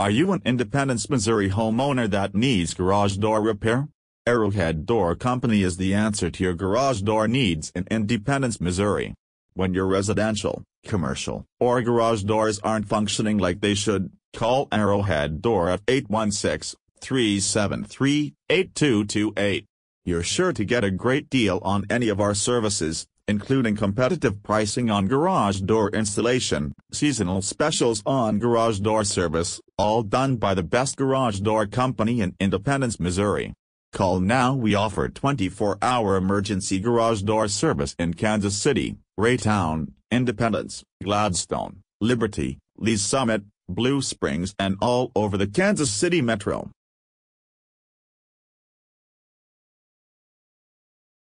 Are you an Independence, Missouri homeowner that needs garage door repair? Arrowhead Door Company is the answer to your garage door needs in Independence, Missouri. When your residential, commercial, or garage doors aren't functioning like they should, call Arrowhead Door at 816-373-8228. You're sure to get a great deal on any of our services, including competitive pricing on garage door installation, seasonal specials on garage door service, all done by the best garage door company in Independence, Missouri. Call now. We offer 24-hour emergency garage door service in Kansas City, Raytown, Independence, Gladstone, Liberty, Lee's Summit, Blue Springs, and all over the Kansas City metro.